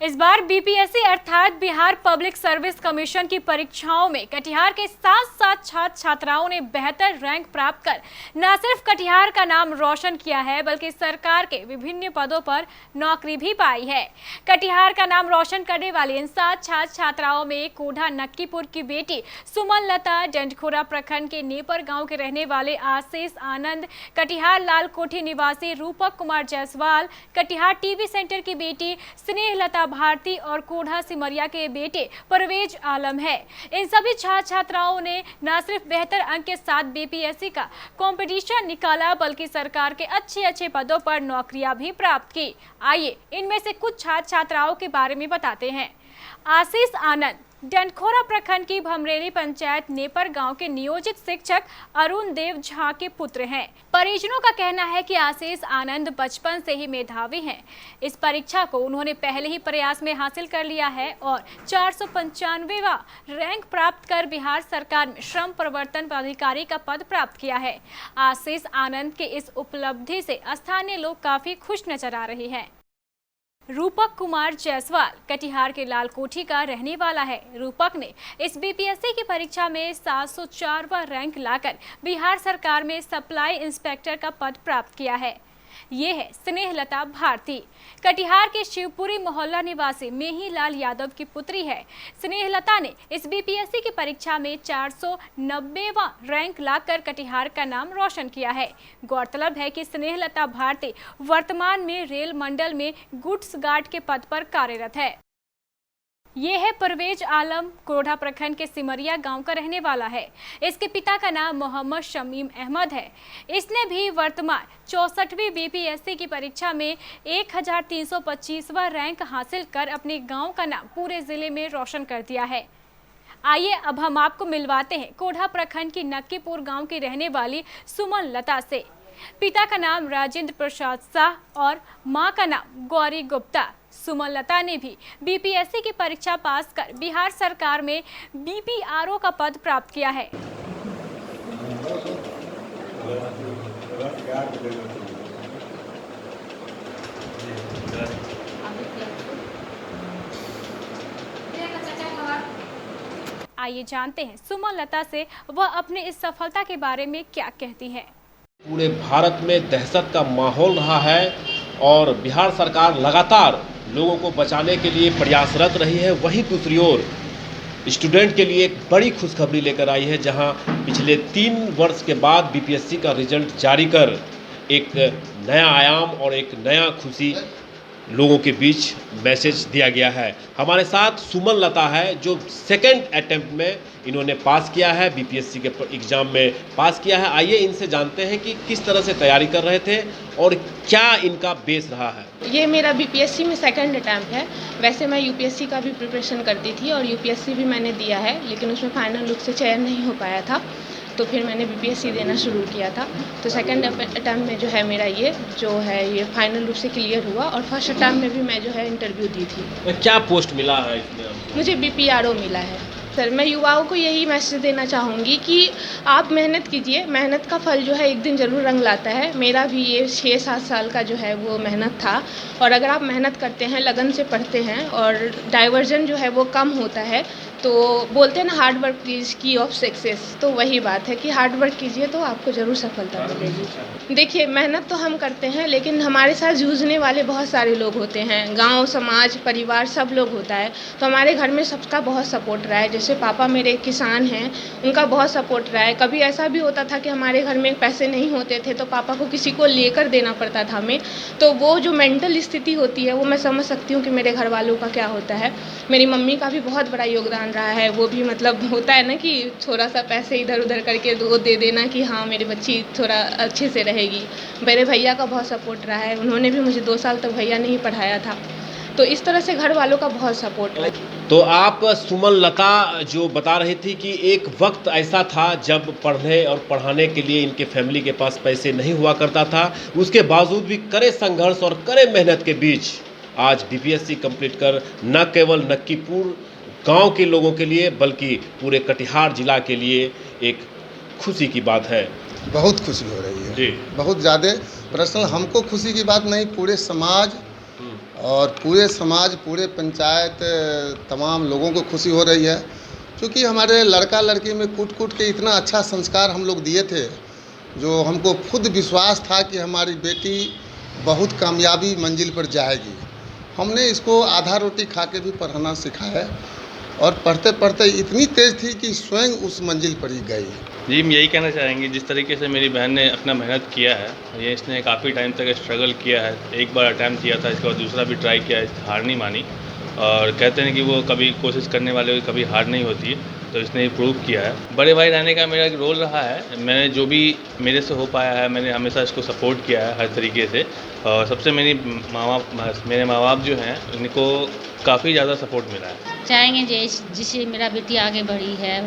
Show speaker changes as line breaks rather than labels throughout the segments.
इस बार बीपीएससी अर्थात Bihar public service commission की परीक्षाओं में कटिहार के साथ छात्र छात्राओं ने बेहतर रैंक प्राप्त कर न सिर्फ कटिहार का नाम रोशन किया है बल्कि सरकार के विभिन्न पदों पर नौकरी भी पाई है। कटिहार का नाम रोशन करने वाली इन 7 छात्र छात्राओं में कोढ़ा नक्कीपुर की बेटी सुमन लता, डंडखोरा प्रखंड के नेपर गांव के रहने वाले आशीष आनंद, कटिहार लाल कोठी निवासी रूपक कुमार जायसवाल, कटिहार टीवी सेंटर की बेटी स्नेह लता भारती और कोढ़ा सिमरिया के बेटे परवेज आलम है। इन सभी छात्र छात्राओं ने न सिर्फ बेहतर अंक के साथ बीपीएससी का कंपटीशन निकाला बल्कि सरकार के अच्छे पदों पर नौकरियां भी प्राप्त की। आइए इनमें से कुछ छात्र छात्राओं के बारे में बताते हैं। आशीष आनंद डंडखोरा प्रखंड की भमरेली पंचायत नेपर गांव के नियोजित शिक्षक अरुण देव झा के पुत्र हैं। परिजनों का कहना है कि आशीष आनंद बचपन से ही मेधावी हैं। इस परीक्षा को उन्होंने पहले ही प्रयास में हासिल कर लिया है और 495वां रैंक प्राप्त कर बिहार सरकार में श्रम प्रवर्तन अधिकारी का पद प्राप्त किया है। आशीष आनंद के इस उपलब्धि से स्थानीय लोग काफी खुश नजर आ रहे हैं। रूपक कुमार जायसवाल कटिहार के लाल कोठी का रहने वाला है। रूपक ने इस बीपीएससी की परीक्षा में 704वां रैंक लाकर बिहार सरकार में सप्लाई इंस्पेक्टर का पद प्राप्त किया है। ये है स्नेह लता भारती, कटिहार के शिवपुरी मोहल्ला निवासी मेहीलाल यादव की पुत्री है। स्नेह लता ने इस बीपीएससी की परीक्षा में 490वां रैंक लाकर कटिहार का नाम रोशन किया है। गौरतलब है कि स्नेह लता भारती वर्तमान में रेल मंडल में गुड्स गार्ड के पद पर कार्यरत है। ये है परवेज आलम, कोढ़ा प्रखंड के सिमरिया गांव का रहने वाला है। इसके पिता का नाम मोहम्मद शमीम अहमद है। इसने भी वर्तमान 64वीं बीपीएससी की परीक्षा में 1325वां रैंक हासिल कर अपने गांव का नाम पूरे जिले में रोशन कर दिया है। आइए अब हम आपको मिलवाते हैं कोढ़ा प्रखंड की नक्कीपुर गांव की रहने वाली सुमन लता से। पिता का नाम राजेंद्र प्रसाद शाह और मां का नाम गौरी गुप्ता। सुमन लता ने भी बीपीएससी की परीक्षा पास कर बिहार सरकार में बीपीआरओ का पद प्राप्त किया है। आइए जानते हैं सुमन लता से वह अपने इस सफलता के बारे में क्या कहती है।
पूरे भारत में दहशत का माहौल रहा है और बिहार सरकार लगातार लोगों को बचाने के लिए प्रयासरत रही है। वहीं दूसरी ओर स्टूडेंट के लिए एक बड़ी खुशखबरी लेकर आई है, जहां पिछले 3 वर्ष के बाद बीपीएससी का रिजल्ट जारी कर एक नया आयाम और एक नया खुशी लोगों के बीच मैसेज दिया गया है। हमारे साथ सुमन लता है जो सेकंड अटेम्प्ट में इन्होंने पास किया है, बीपीएससी के एग्ज़ाम में पास किया है। आइए इनसे जानते हैं कि किस तरह से तैयारी कर रहे थे और क्या इनका बेस रहा है।
ये मेरा बीपीएससी में सेकंड अटैम्प्ट है। वैसे मैं यूपीएससी का भी प्रिपरेशन करती थी और यूपीएससी भी मैंने दिया है, लेकिन उसमें फाइनल रूप से चयन नहीं हो पाया था, तो फिर मैंने बीपीएससी देना शुरू किया था। तो सेकंड अटैम्प्ट में जो है मेरा ये फाइनल रूप से क्लियर हुआ और फर्स्ट अटैम्प्ट में भी मैं जो है इंटरव्यू दी थी।
क्या पोस्ट मिला है इसमें?
मुझे बीपीआरओ मिला है। सर, मैं युवाओं को यही मैसेज देना चाहूँगी कि आप मेहनत कीजिए, मेहनत का फल जो है एक दिन ज़रूर रंग लाता है। मेरा भी ये 6-7 साल का जो है वो मेहनत था, और अगर आप मेहनत करते हैं, लगन से पढ़ते हैं और डाइवर्जन जो है वो कम होता है, तो बोलते हैं ना हार्ड वर्क इज़ की ऑफ सक्सेस, तो वही बात है कि हार्ड वर्क कीजिए तो आपको ज़रूर सफलता मिलेगी। देखिए, मेहनत तो हम करते हैं, लेकिन हमारे साथ जूझने वाले बहुत सारे लोग होते हैं, गांव, समाज, परिवार सब लोग होता है। तो हमारे घर में सबका बहुत सपोर्ट रहा है। जैसे पापा मेरे किसान हैं, उनका बहुत सपोर्ट रहा है। कभी ऐसा भी होता था कि हमारे घर में पैसे नहीं होते थे तो पापा को किसी को लेकर देना पड़ता था हमें। तो वो जो मेंटल स्थिति होती है वो मैं समझ सकती हूँ कि मेरे घर वालों का क्या होता है। मेरी मम्मी का भी बहुत बड़ा योगदान रहा है। वो भी मतलब होता है ना कि थोड़ा सा पैसे इधर उधर करके वो दे देना कि हाँ मेरी बच्ची थोड़ा अच्छे से रहेगी। मेरे भैया का बहुत सपोर्ट रहा है, उन्होंने भी मुझे 2 साल तक भैया ने ही पढ़ाया था। तो इस तरह से घर वालों का बहुत सपोर्ट है।
तो आप सुमन लता जो बता रही थी कि एक वक्त ऐसा था जब पढ़ने और पढ़ाने के लिए इनके फैमिली के पास पैसे नहीं हुआ करता था, उसके बावजूद भी कड़े संघर्ष और कड़े मेहनत के बीच आज बीपीएससी कंप्लीट कर न केवल नक्कीपुर गांव के लोगों के लिए बल्कि पूरे कटिहार जिला के लिए एक खुशी की बात है।
बहुत खुशी हो रही है
जी।
बहुत ज़्यादा। पर्सनल हमको खुशी की बात नहीं, पूरे समाज और पूरे समाज, पूरे पंचायत, तमाम लोगों को खुशी हो रही है, क्योंकि हमारे लड़का लड़की में कूट कूट के इतना अच्छा संस्कार हम लोग दिए थे, जो हमको खुद विश्वास था कि हमारी बेटी बहुत कामयाबी मंजिल पर जाएगी। हमने इसको आधा रोटी खा के भी पढ़ना सिखाया और पढ़ते पढ़ते इतनी तेज़ थी कि स्वयं उस मंजिल पर ही गई।
जी, हम यही कहना चाहेंगे, जिस तरीके से मेरी बहन ने अपना मेहनत किया है, ये इसने काफ़ी टाइम तक स्ट्रगल किया है। एक बार अटैम्प्ट किया था, इसके बाद दूसरा भी ट्राई किया है, हार नहीं मानी। और कहते हैं कि वो कभी कोशिश करने वाले की कभी हार नहीं होती, तो इसने ये प्रूव किया है। बड़े भाई रहने का मेरा एक रोल रहा है, मैंने जो भी मेरे से हो पाया है, मैंने हमेशा इसको सपोर्ट किया है हर तरीके से। और सबसे मेरे माँ बाप जो हैं, उनको काफ़ी ज़्यादा सपोर्ट मिला है।
चाहेंगे जिससे मेरा बेटी आगे बढ़ी है,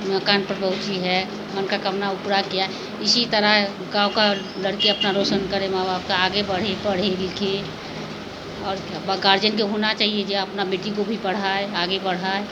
मकान पर पहुंची है, मन का कामना पूरा किया, इसी तरह गांव का लड़के अपना रोशन करे, माँ बाप का आगे बढ़े, पढ़े लिखे। और गार्जियन के होना चाहिए जो अपना बेटी को भी पढ़ाए, आगे बढ़ाए।